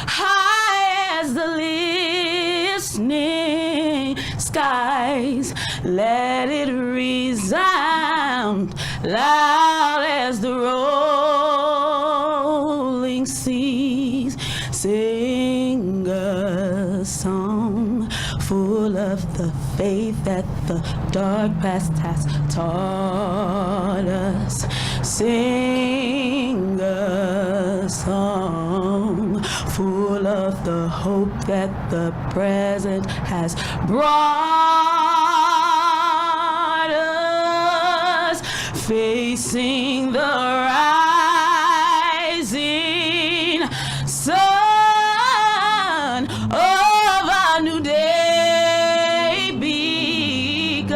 high as the listening skies. Let it resound loud as the rolling seas. Sing a song full of the faith that the dark past has taught us. Sing a song full of the hope that the present has brought us. Facing the rising sun of a new day begun.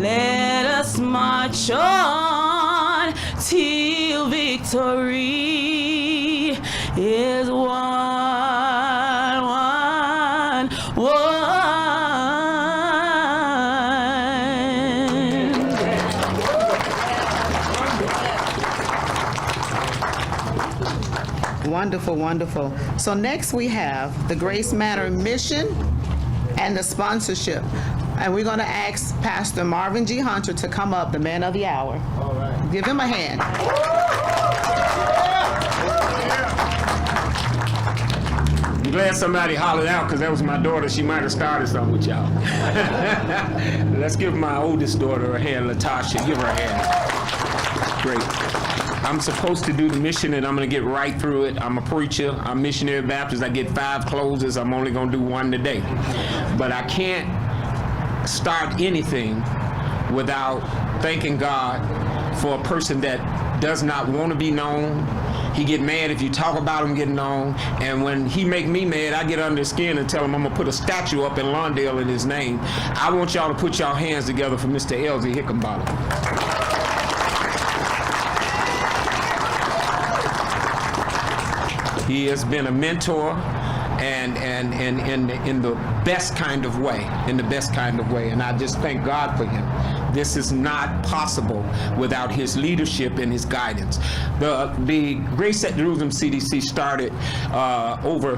Let us march on till victory is won. Wonderful, wonderful. So next we have the Grace Manor mission and the sponsorship. And we're going to ask Pastor Marvin G. Hunter to come up, the man of the hour. All right. Give him a hand. I'm glad somebody hollered out because that was my daughter. She might have started something with y'all. Let's give my oldest daughter a hand, Latasha. Give her a hand. Great. I'm supposed to do the mission and I'm going to get right through it. I'm a preacher. I'm missionary Baptist. I get 5 closes. I'm only going to do 1 today. But I can't start anything without thanking God for a person that does not want to be known. He get mad if you talk about him getting known. And when he make me mad, I get under his skin and tell him I'm going to put a statue up in Lawndale in his name. I want y'all to put y'all hands together for Mr. Elsie Hickenbottom. He has been a mentor and in the best kind of way, and I just thank God for him. This is not possible without his leadership and his guidance. The Grace at Jerusalem CDC started over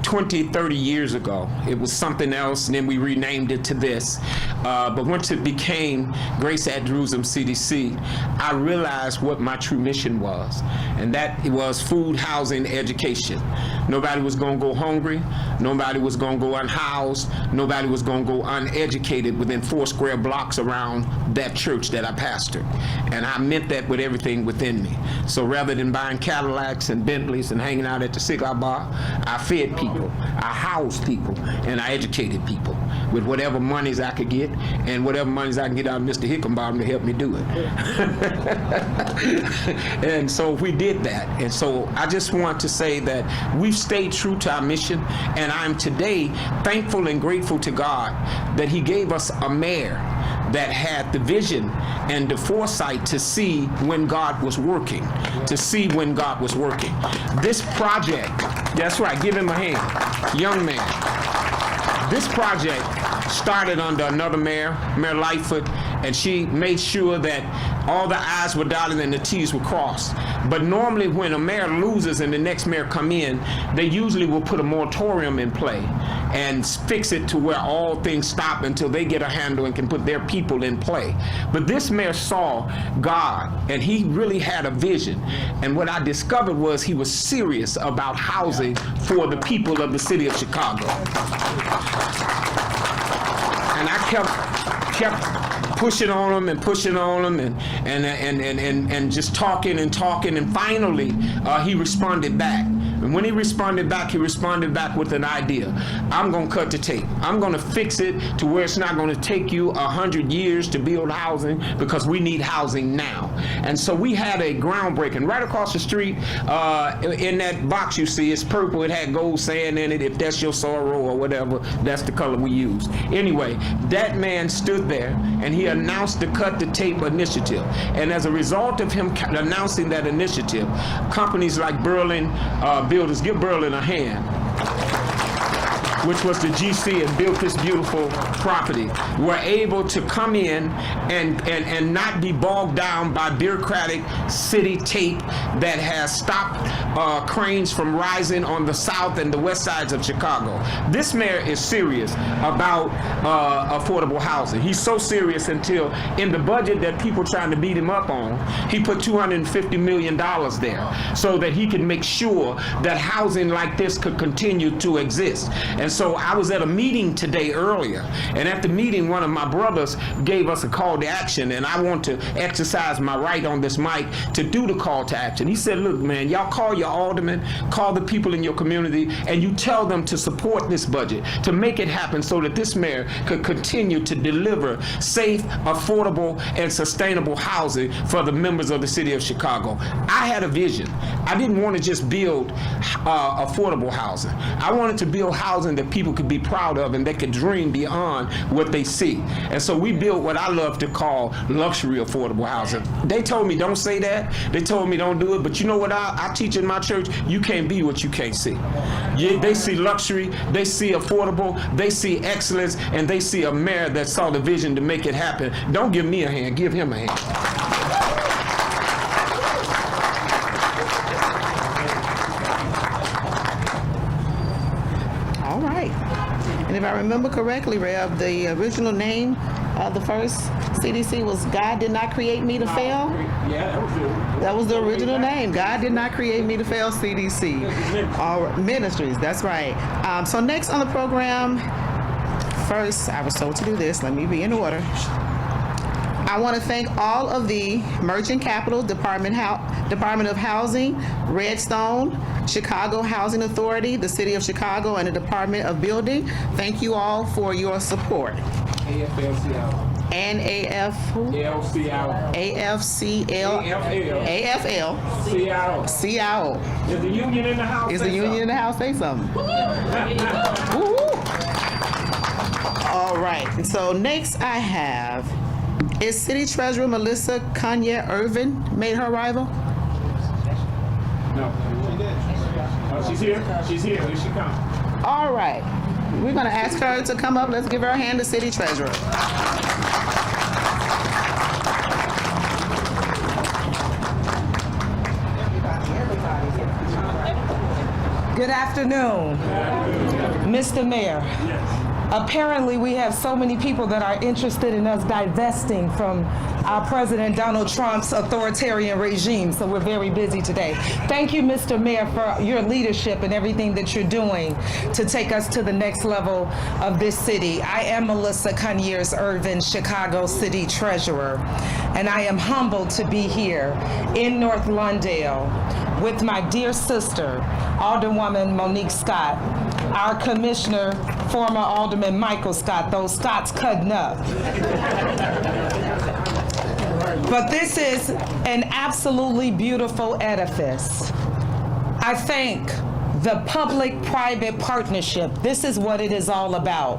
20, 30 years ago. It was something else, and then we renamed it to this. But once it became Grace at Jerusalem CDC, I realized what my true mission was, and that it was food, housing, education. Nobody was going to go hungry. Nobody was going to go unhoused. Nobody was going to go uneducated within 4 square blocks around that church that I pastored. And I meant that with everything within me. So rather than buying Cadillacs and Bentleys and hanging out at the cigar bar, I fed people, I housed people, and I educated people with whatever monies I could get and whatever monies I can get out of Mr. Hickenbottom to help me do it. And so we did that. And so I just want to say that we've stayed true to our mission, and I'm today thankful and grateful to God that he gave us a mayor that had the vision and the foresight to see when God was working, This project, that's right, give him a hand, young man. This project started under another mayor, Mayor Lightfoot, and she made sure that all the I's were dotted and the T's were crossed. But normally when a mayor loses and the next mayor come in, they usually will put a moratorium in play and fix it to where all things stop until they get a handle and can put their people in play. But this mayor saw God, and he really had a vision. And what I discovered was he was serious about housing for the people of the city of Chicago. And I kept pushing on him and just talking, and finally he responded back. And when he responded back with an idea. I'm going to cut the tape. I'm going to fix it to where it's not going to take you 100 years to build housing, because we need housing now. And so we had a groundbreaking right across the street. In that box you see, it's purple. It had gold sand in it. If that's your sorrow or whatever, that's the color we use. Anyway, that man stood there and he announced the Cut the Tape initiative. And as a result of him announcing that initiative, companies like Berlin Builders, give Berlin a hand. which was the GC and built this beautiful property, were able to come in and not be bogged down by bureaucratic city tape that has stopped cranes from rising on the south and the west sides of Chicago. This mayor is serious about affordable housing. He's so serious until in the budget that people trying to beat him up on, he put $250 million there so that he can make sure that housing like this could continue to exist. And so I was at a meeting today earlier, and at the meeting one of my brothers gave us a call to action, and I want to exercise my right on this mic to do the call to action. He said, look, man, y'all call your aldermen, call the people in your community, and you tell them to support this budget, to make it happen so that this mayor could continue to deliver safe, affordable, and sustainable housing for the members of the city of Chicago. I had a vision. I didn't want to just build affordable housing. I wanted to build housing that people could be proud of and they could dream beyond what they see. And so we built what I love to call luxury affordable housing. They told me don't say that. They told me don't do it. But you know what I teach in my church? You can't be what you can't see. They see luxury, they see affordable, they see excellence, and they see a mayor that saw the vision to make it happen. Don't give me a hand, give him a hand. All right. And if I remember correctly, Rev, the original name of the first CDC was God Did Not Create Me to Fail? Yeah, that was it. That was the original name. God Did Not Create Me to Fail, CDC. All ministries, that's right. So next on the program, first, I was told to do this. Let me be in order. I want to thank all of the Merchant Capital, Department of Housing, Redstone, Chicago Housing Authority, the City of Chicago, and the Department of Building. Thank you all for your support. AFL-CIO. And AFL-CIO. AFL. CIO. Is the union in the house? Is the union in the house? Say something. Woo-hoo. All right. And so next I have, is City Treasurer Melissa Kanye Irvin made her arrival? No. Oh, she's here? She's here. Here she comes. All right. We're going to ask her to come up. Let's give her a hand, to City Treasurer. Good afternoon, Mr. Mayor. Apparently, we have so many people that are interested in us divesting from our President Donald Trump's authoritarian regime, so we're very busy today. Thank you, Mr. Mayor, for your leadership and everything that you're doing to take us to the next level of this city. I am Melissa Conyers Irvin, Chicago City Treasurer, and I am humbled to be here in North Lawndale with my dear sister, Alderwoman Monique Scott, our Commissioner, former Alderman Michael Scott, those Scotts cutting up. But this is an absolutely beautiful edifice. I thank the public-private partnership. This is what it is all about.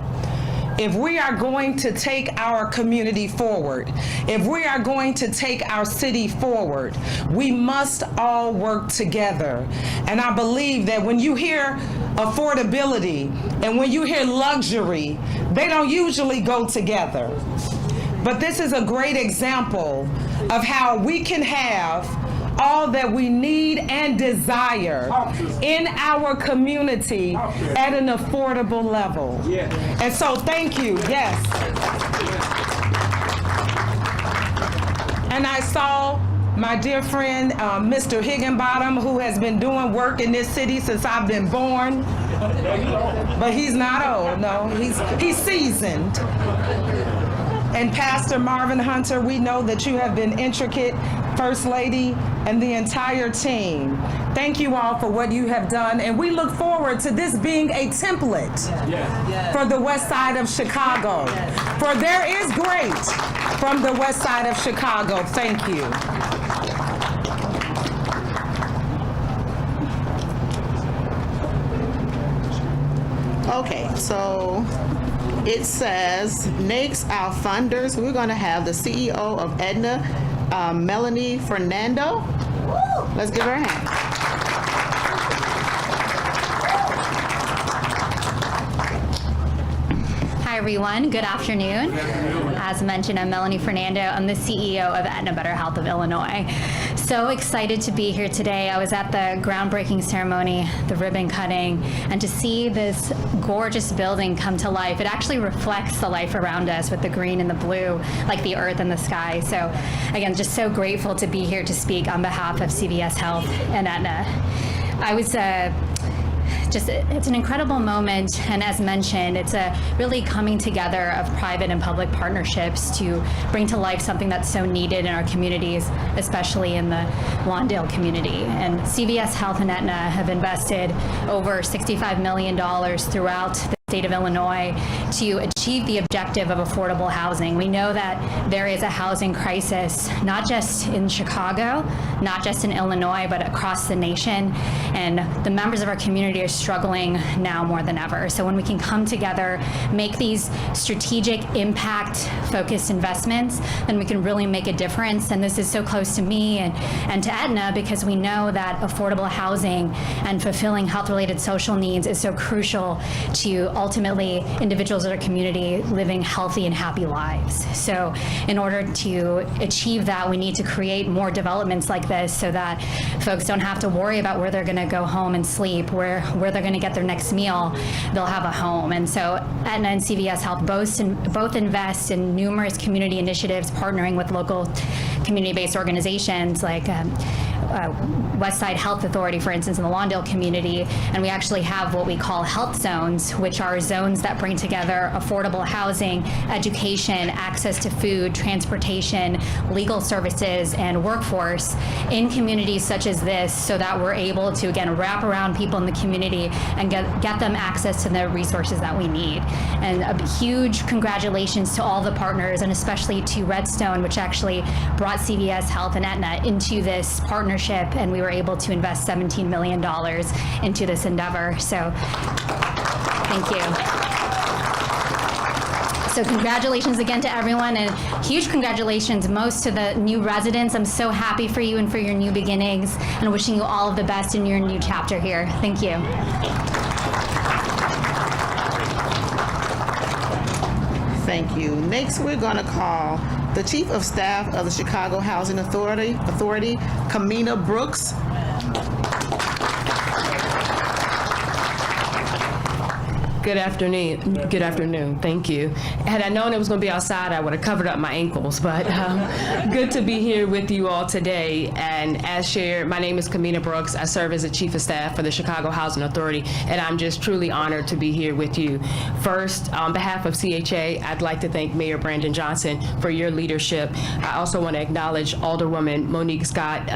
If we are going to take our community forward, if we are going to take our city forward, we must all work together. And I believe that when you hear affordability and when you hear luxury, they don't usually go together. But this is a great example of how we can have all that we need and desire in our community at an affordable level. And so thank you, yes. And I saw my dear friend, Mr. Higginbottom, who has been doing work in this city since I've been born. But he's not old, no, he's seasoned. And Pastor Marvin Hunter, we know that you have been intricate, First Lady, and the entire team. Thank you all for what you have done, and we look forward to this being a template for the west side of Chicago. For there is great from the west side of Chicago. Thank you. Okay, so it says next our funders, we're going to have the CEO of Edna, Melanie Fernando. Let's give her a hand. everyone. Good afternoon. As mentioned, I'm Melanie Fernando. I'm the CEO of Aetna Better Health of Illinois. So excited to be here today. I was at the groundbreaking ceremony, the ribbon cutting, and to see this gorgeous building come to life. It actually reflects the life around us with the green and the blue, like the earth and the sky. So again, just so grateful to be here to speak on behalf of CVS Health and Aetna. I was it's an incredible moment, and as mentioned, it's a really coming together of private and public partnerships to bring to life something that's so needed in our communities, especially in the Lawndale community. And CVS Health and Aetna have invested over $65 million throughout the state of Illinois to achieve the objective of affordable housing. We know that there is a housing crisis, not just in Chicago, not just in Illinois, but across the nation. And the members of our community are struggling now more than ever. So when we can come together, make these strategic impact-focused investments, then we can really make a difference. And this is so close to me and to Aetna because we know that affordable housing and fulfilling health-related social needs is so crucial to ultimately individuals in our community living healthy and happy lives. So in order to achieve that, we need to create more developments like this so that folks don't have to worry about where they're going to go home and sleep, where they're going to get their next meal. They'll have a home. And so Aetna and CVS Health both invest in numerous community initiatives, partnering with local community-based organizations like Westside Health Authority, for instance, in the Lawndale community. And we actually have what we call health zones, which are zones that bring together affordable housing, education, access to food, transportation, legal services, and workforce in communities such as this so that we're able to, again, wrap around people in the community and get them access to the resources that we need. And a huge congratulations to all the partners, and especially to Redstone, which actually brought CVS Health and Aetna into this partnership, and we were able to invest $17 million into this endeavor. So thank you. So congratulations again to everyone, and huge congratulations most to the new residents. I'm so happy for you and for your new beginnings, and wishing you all of the best in your new chapter here. Thank you. Thank you. Next, we're going to call the Chief of Staff of the Chicago Housing Authority, Kamina Brooks. Good afternoon. Good afternoon. Thank you. Had I known it was going to be outside, I would have covered up my ankles. But good to be here with you all today. And as shared, my name is Kamina Brooks. I serve as the Chief of Staff for the Chicago Housing Authority, and I'm just truly honored to be here with you. First, on behalf of CHA, I'd like to thank Mayor Brandon Johnson for your leadership. I also want to acknowledge Alderwoman Monique Scott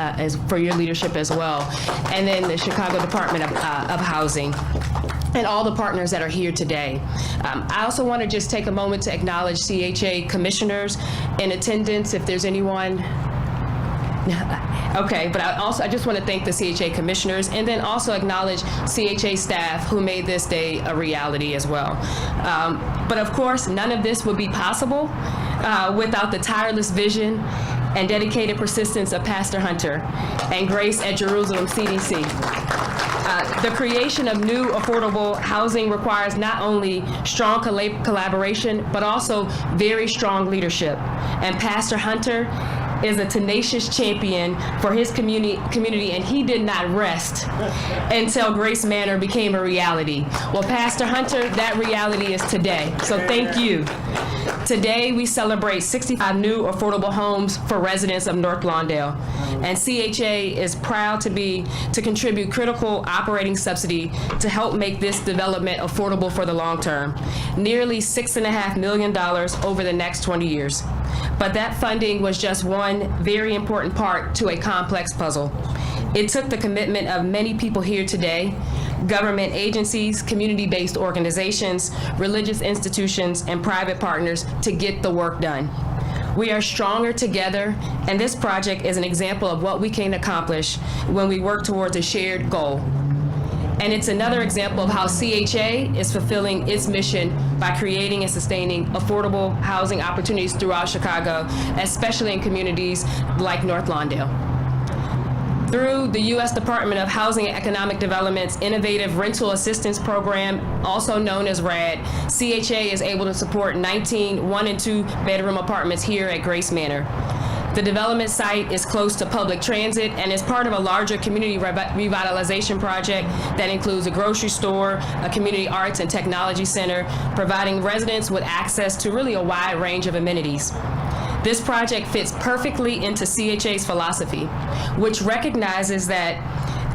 for your leadership as well, and then the Chicago Department of Housing, and all the partners that are here today. I also want to just take a moment to acknowledge CHA commissioners in attendance, if there's anyone. Okay, but I just want to thank the CHA commissioners, and then also acknowledge CHA staff who made this day a reality as well. But of course, none of this would be possible without the tireless vision and dedicated persistence of Pastor Hunter and Grace at Jerusalem CDC. The creation of new affordable housing requires not only strong collaboration, but also very strong leadership. And Pastor Hunter is a tenacious champion for his community, and he did not rest until Grace Manor became a reality. Well, Pastor Hunter, that reality is today. So thank you. Today, we celebrate 65 new affordable homes for residents of North Lawndale. And CHA is proud to contribute critical operating subsidy to help make this development affordable for the long term. Nearly $6.5 million over the next 20 years. But that funding was just one very important part to a complex puzzle. It took the commitment of many people here today, government agencies, community-based organizations, religious institutions, and private partners to get the work done. We are stronger together, and this project is an example of what we can accomplish when we work towards a shared goal. And it's another example of how CHA is fulfilling its mission by creating and sustaining affordable housing opportunities throughout Chicago, especially in communities like North Lawndale. Through the U.S. Department of Housing and Economic Development's Innovative Rental Assistance Program, also known as RAD, CHA is able to support 19 one- and two-bedroom apartments here at Grace Manor. The development site is close to public transit and is part of a larger community revitalization project that includes a grocery store, a community arts and technology center, providing residents with access to really a wide range of amenities. This project fits perfectly into CHA's philosophy, which recognizes that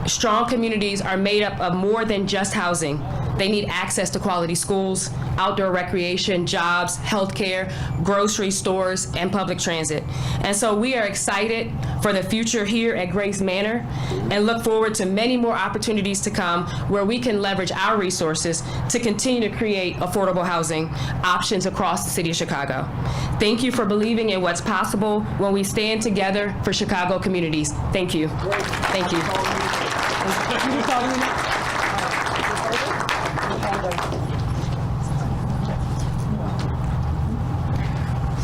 strong communities are made up of more than just housing. They need access to quality schools, outdoor recreation, jobs, healthcare, grocery stores, and public transit. And so we are excited for the future here at Grace Manor and look forward to many more opportunities to come where we can leverage our resources to continue to create affordable housing options across the city of Chicago. Thank you for believing in what's possible when we stand together for Chicago communities. Thank you. Thank you.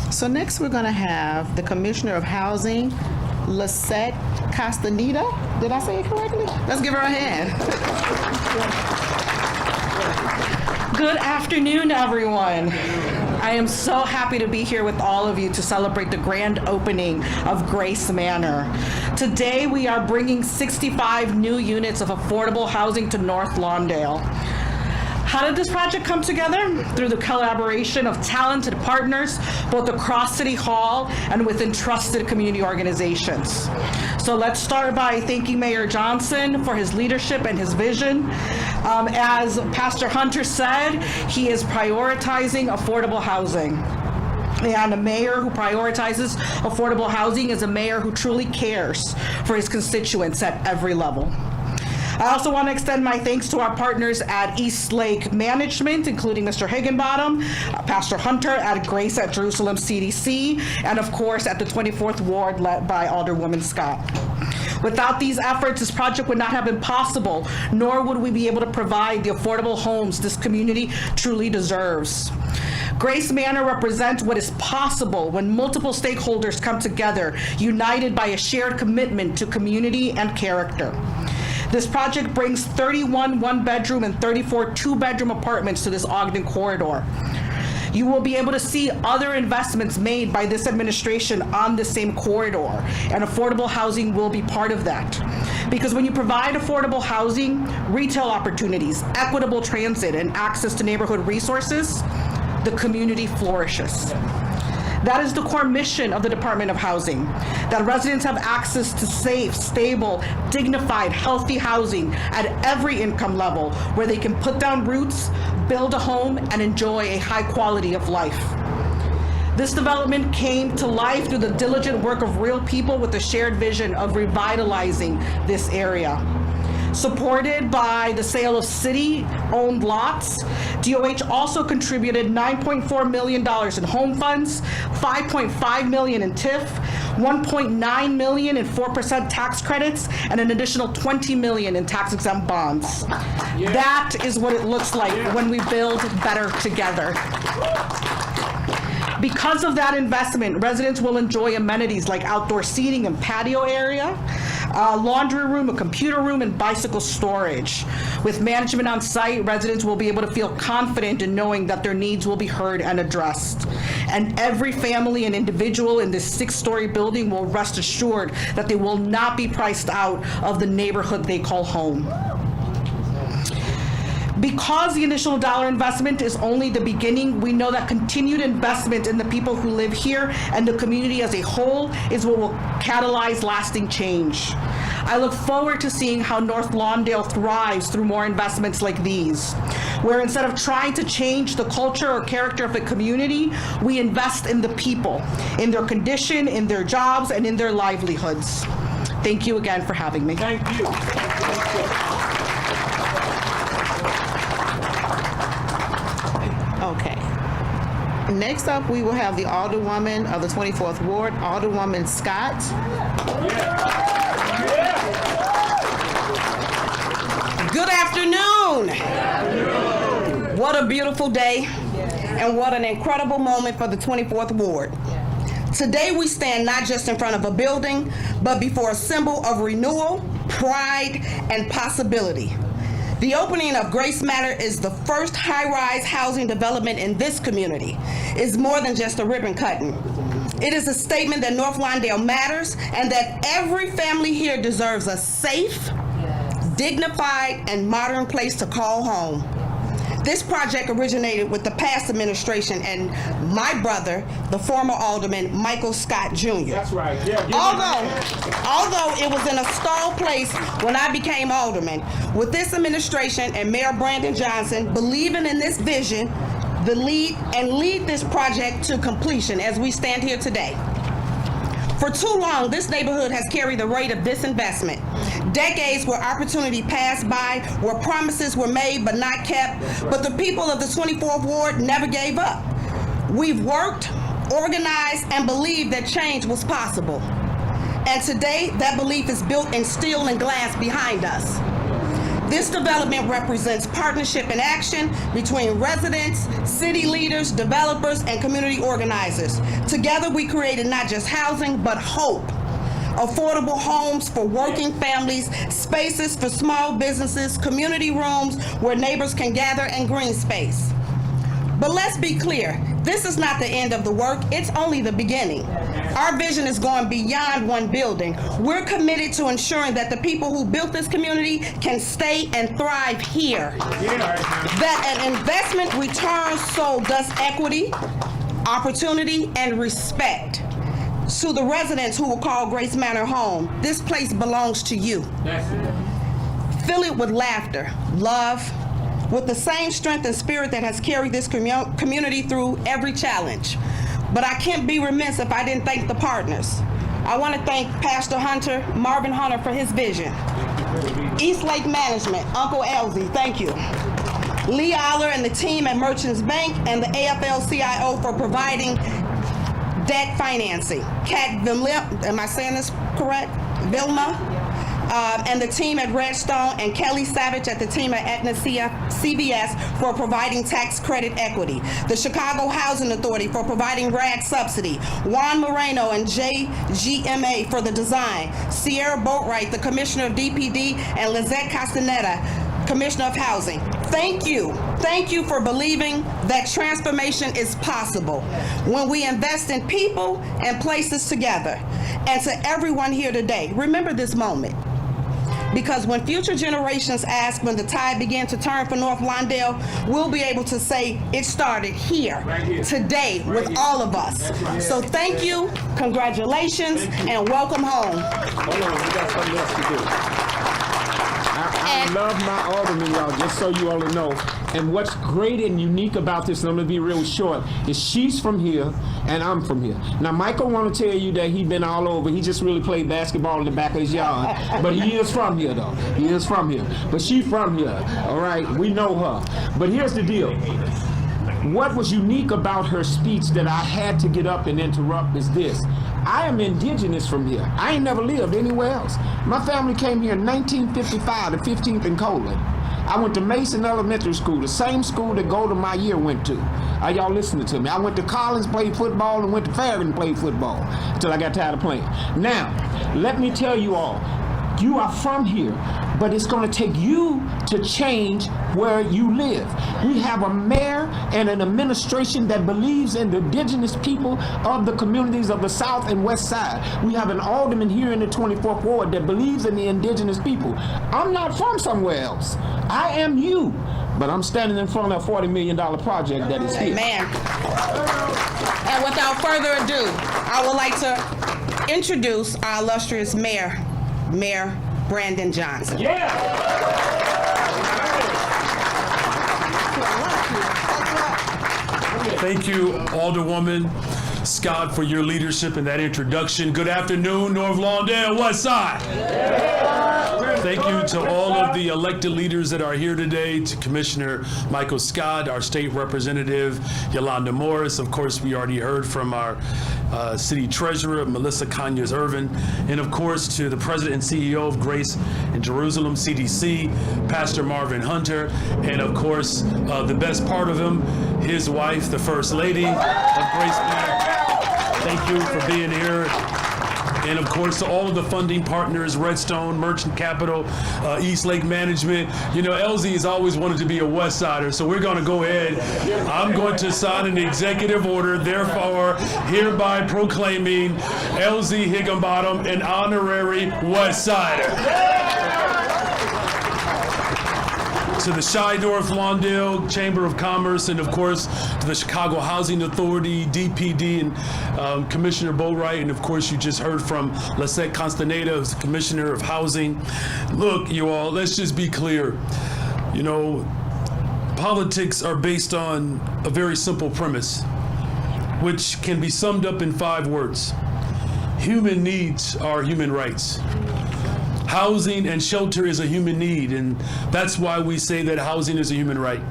So next we're going to have the Commissioner of Housing, Lisette Castaneda. Did I say it correctly? Let's give her a hand. Good afternoon, everyone. I am so happy to be here with all of you to celebrate the grand opening of Grace Manor. Today, we are bringing 65 new units of affordable housing to North Lawndale. How did this project come together? Through the collaboration of talented partners, both across City Hall and within trusted community organizations. So let's start by thanking Mayor Johnson for his leadership and his vision. As Pastor Hunter said, he is prioritizing affordable housing. And a mayor who prioritizes affordable housing is a mayor who truly cares for his constituents at every level. I also want to extend my thanks to our partners at East Lake Management, including Mr. Higginbottom, Pastor Hunter at Grace at Jerusalem CDC, and of course at the 24th Ward led by Alderwoman Scott. Without these efforts, this project would not have been possible, nor would we be able to provide the affordable homes this community truly deserves. Grace Manor represents what is possible when multiple stakeholders come together, united by a shared commitment to community and character. This project brings 31 one-bedroom and 34 two-bedroom apartments to this Ogden corridor. You will be able to see other investments made by this administration on the same corridor, and affordable housing will be part of that. Because when you provide affordable housing, retail opportunities, equitable transit, and access to neighborhood resources, the community flourishes. That is the core mission of the Department of Housing, that residents have access to safe, stable, dignified, healthy housing at every income level where they can put down roots, build a home, and enjoy a high quality of life. This development came to life through the diligent work of real people with a shared vision of revitalizing this area. Supported by the sale of city-owned lots, DOH also contributed $9.4 million in home funds, $5.5 million in TIF, $1.9 million in 4% tax credits, and an additional $20 million in tax-exempt bonds. Yeah. That is what it looks like when we build better together. Because of that investment, residents will enjoy amenities like outdoor seating and patio area, a laundry room, a computer room, and bicycle storage. With management on site, residents will be able to feel confident in knowing that their needs will be heard and addressed. And every family and individual in this 6-story building will rest assured that they will not be priced out of the neighborhood they call home. Because the initial dollar investment is only the beginning, we know that continued investment in the people who live here and the community as a whole is what will catalyze lasting change. I look forward to seeing how North Lawndale thrives through more investments like these, where instead of trying to change the culture or character of the community, we invest in the people, in their condition, in their jobs, and in their livelihoods. Thank you again for having me. Thank you. Okay. Next up, we will have the Alderwoman of the 24th Ward, Alderwoman Scott. Good afternoon. What a beautiful day and what an incredible moment for the 24th Ward. Today we stand not just in front of a building, but before a symbol of renewal, pride, and possibility. The opening of Grace Manor is the first high-rise housing development in this community. It's more than just a ribbon cutting. It is a statement that North Lawndale matters and that every family here deserves a safe, dignified, and modern place to call home. This project originated with the past administration and my brother, the former Alderman Michael Scott Jr. That's right. Yeah. Although it was in a stalled place when I became alderman, with this administration and Mayor Brandon Johnson believing in this vision, lead this project to completion as we stand here today. For too long, this neighborhood has carried the weight of disinvestment. Decades where opportunity passed by, where promises were made but not kept, but the people of the 24th Ward never gave up. We've worked, organized, and believed that change was possible. And today, that belief is built in steel and glass behind us. This development represents partnership in action between residents, city leaders, developers, and community organizers. Together, we created not just housing, but hope. Affordable homes for working families, spaces for small businesses, community rooms where neighbors can gather, and green space. But let's be clear, this is not the end of the work, it's only the beginning. Our vision is going beyond one building. We're committed to ensuring that the people who built this community can stay and thrive here. That an investment returns, so does equity, opportunity, and respect. To the residents who will call Grace Manor home, this place belongs to you. Fill it with laughter, love, with the same strength and spirit that has carried this community through every challenge. But I can't be remiss if I didn't thank the partners. I want to thank Pastor Hunter, Marvin Hunter, for his vision. East Lake Management, Uncle Elsie, thank you. Lee Aller and the team at Merchants Bank and the AFL-CIO for providing debt financing. Kat Vilma, am I saying this correct? Vilma? And the team at Redstone, and Kelly Savage at the team at Aetna CVS for providing tax credit equity. The Chicago Housing Authority for providing RAG subsidy. Juan Moreno and JGMA for the design. Sierra Boatwright, the Commissioner of DPD, and Lizette Castaneda, Commissioner of Housing. Thank you. Thank you for believing that transformation is possible when we invest in people and places together. And to everyone here today, remember this moment. Because when future generations ask when the tide began to turn for North Lawndale, we'll be able to say it started here, today, with all of us. So thank you, congratulations, and welcome home. Hold on, we got something else to do. I love my alderman, y'all, just so you all know. And what's great and unique about this, and I'm gonna be real short, is she's from here and I'm from here. Now, Michael want to tell you that he's been all over. He just really played basketball in the back of his yard. But he is from here, though. He is from here. But she's from here, all right? We know her. But here's the deal. What was unique about her speech that I had to get up and interrupt is this. I am indigenous from here. I ain't never lived anywhere else. My family came here in 1955 to 15th and Colon. I went to Mason Elementary School, the same school that Golda Meir went to. Are y'all listening to me? I went to Collins, played football, and went to Farragut and played football until I got tired of playing. Now, let me tell you all, you are from here, but it's going to take you to change where you live. We have a mayor and an administration that believes in the indigenous people of the communities of the South and West Side. We have an alderman here in the 24th Ward that believes in the indigenous people. I'm not from somewhere else. I am you, but I'm standing in front of a $40 million project that is here. Amen. And without further ado, I would like to introduce our illustrious mayor, Mayor Brandon Johnson. Thank you, Alderwoman Scott, for your leadership and that introduction. Good afternoon, North Lawndale, West Side. Thank you to all of the elected leaders that are here today, to Commissioner Michael Scott, our state representative, Yolanda Morris. Of course, we already heard from our city treasurer, Melissa Conyers-Irvin, and of course to the president and CEO of Grace in Jerusalem, CDC, Pastor Marvin Hunter, and of course, the best part of him, his wife, the First Lady of Grace Manor. Thank you for being here. And of course, to all of the funding partners, Redstone, Merchant Capital, East Lake Management. You know, LZ has always wanted to be a West Sider, so we're going to go ahead. I'm going to sign an executive order, therefore hereby proclaiming LZ Higginbottom an honorary West Sider. To the Chi-North Lawndale Chamber of Commerce, and of course to the Chicago Housing Authority, DPD, and Commissioner Boatwright, and of course you just heard from Lisette Castaneda, who's the Commissioner of Housing. Look, you all, let's just be clear. You know, politics are based on a very simple premise, which can be summed up in 5 words. Human needs are human rights. Housing and shelter is a human need, and that's why we say that housing is a human right.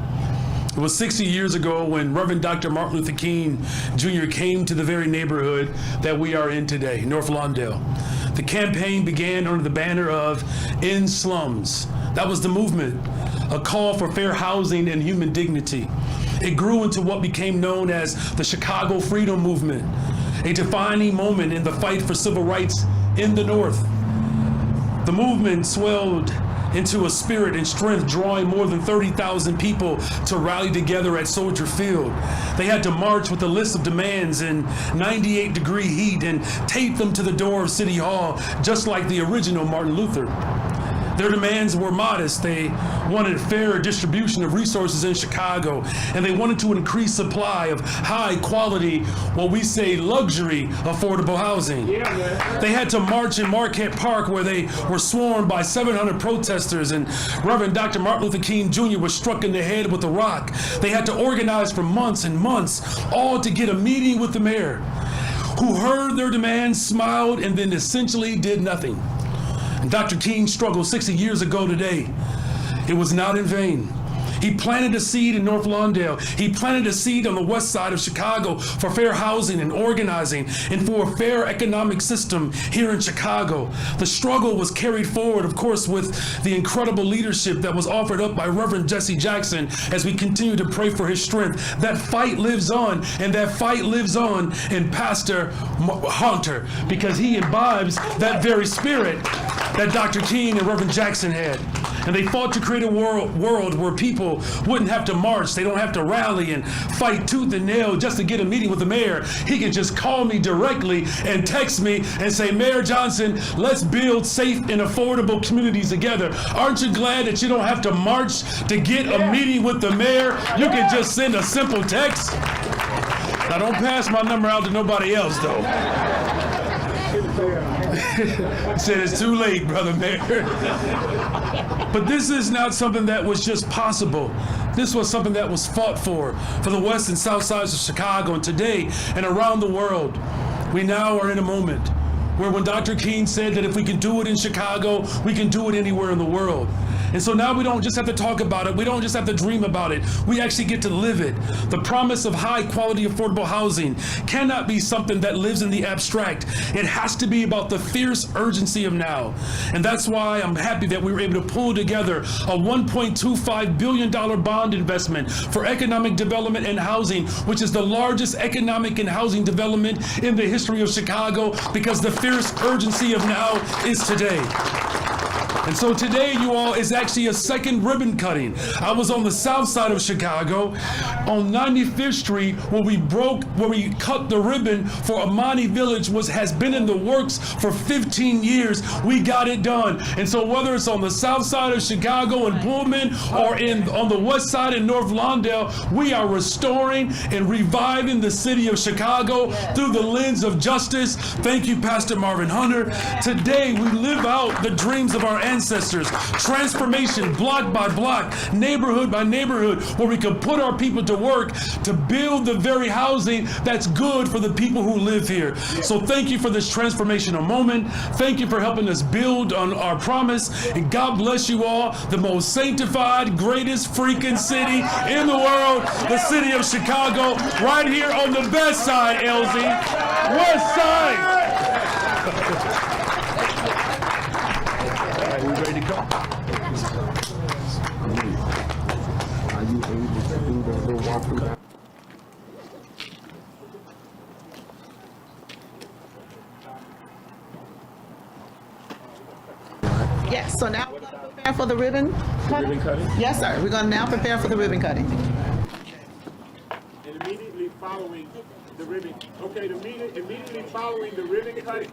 It was 60 years ago when Reverend Dr. Martin Luther King Jr. came to the very neighborhood that we are in today, North Lawndale. The campaign began under the banner of End Slums. That was the movement, a call for fair housing and human dignity. It grew into what became known as the Chicago Freedom Movement, a defining moment in the fight for civil rights in the North. The movement swelled into a spirit and strength, drawing more than 30,000 people to rally together at Soldier Field. They had to march with a list of demands in 98-degree heat and tape them to the door of City Hall, just like the original Martin Luther. Their demands were modest. They wanted fair distribution of resources in Chicago, and they wanted to increase supply of high quality, what we say luxury, affordable housing. They had to march in Marquette Park, where they were swarmed by 700 protesters, and Reverend Dr. Martin Luther King Jr. was struck in the head with a rock. They had to organize for months and months, all to get a meeting with the mayor, who heard their demands, smiled, and then essentially did nothing. And Dr. King struggled 60 years ago today. It was not in vain. He planted a seed in North Lawndale. He planted a seed on the west side of Chicago for fair housing and organizing and for a fair economic system here in Chicago. The struggle was carried forward, of course, with the incredible leadership that was offered up by Reverend Jesse Jackson as we continue to pray for his strength. That fight lives on, and that fight lives on in Pastor Hunter, because he imbibes that very spirit that Dr. King and Reverend Jackson had. And they fought to create a world where people wouldn't have to march. They don't have to rally and fight tooth and nail just to get a meeting with the mayor. He can just call me directly and text me and say, Mayor Johnson, let's build safe and affordable communities together. Aren't you glad that you don't have to march to get a meeting with the mayor? You can just send a simple text. Now don't pass my number out to nobody else, though. Said it's too late, Brother Mayor. But this is not something that was just possible. This was something that was fought for the west and south sides of Chicago, and today and around the world. We now are in a moment where when Dr. King said that if we can do it in Chicago, we can do it anywhere in the world. And so now we don't just have to talk about it. We don't just have to dream about it. We actually get to live it. The promise of high quality affordable housing cannot be something that lives in the abstract. It has to be about the fierce urgency of now. And that's why I'm happy that we were able to pull together a $1.25 billion bond investment for economic development and housing, which is the largest economic and housing development in the history of Chicago, because the fierce urgency of now is today. And so today, you all, is actually a second ribbon cutting. I was on the south side of Chicago on 95th Street where we cut the ribbon for Amani Village, which has been in the works for 15 years. We got it done. And so whether it's on the south side of Chicago in Pullman or on the west side in North Lawndale, we are restoring and reviving the city of Chicago through the lens of justice. Thank you, Pastor Marvin Hunter. Today, we live out the dreams of our ancestors. Transformation, block by block, neighborhood by neighborhood, where we can put our people to work to build the very housing that's good for the people who live here. So thank you for this transformational moment. Thank you for helping us build on our promise. And God bless you all. The most sanctified, greatest freaking city in the world, the city of Chicago, right here on the best side, LZ. West side. We ready to go? Are you able to do the little walkthrough? So now we're going to prepare for the ribbon cutting? Ribbon cutting? Yes, sir. We're going to now prepare for the ribbon cutting. And immediately following the ribbon, immediately following the ribbon cutting,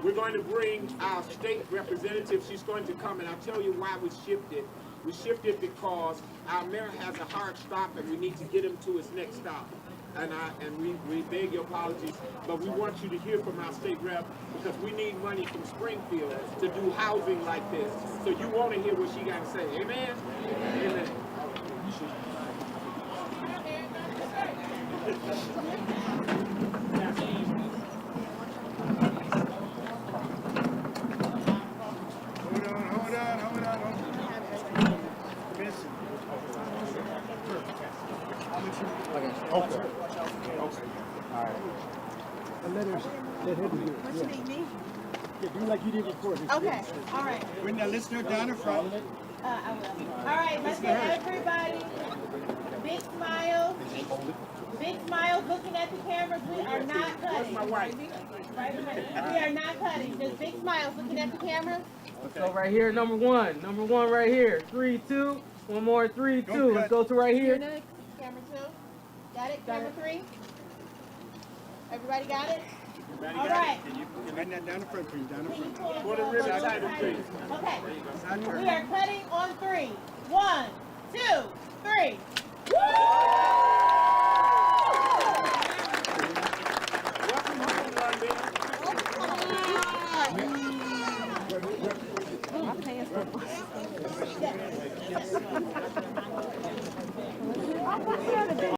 we're going to bring our state representative. She's going to come, and I'll tell you why we shifted. We shifted because our mayor has a hard stop, and we need to get him to his next stop. And we beg your apologies, but we want you to hear from our state rep because we need money from Springfield to do housing like this. So you want to hear what she got to say. Amen? Amen. Hold on. Okay. All right. Let her do it. What you need me? Yeah, do like you did before. Okay, all right. Bring that listener down in front. I will. All right, let's get everybody. Big smiles. Big smiles looking at the cameras. We are not cutting. Right, we are not cutting. Just big smiles looking at the cameras. So right here, number one right here. 3, 2. One more, 3, 2. Let's go to right here. Camera 2. Got it? Camera 3. Everybody got it? All right. Bring that down in front, please. Down in front. For the ribbon cutting, please. Okay. We are cutting on 3. 1, 2,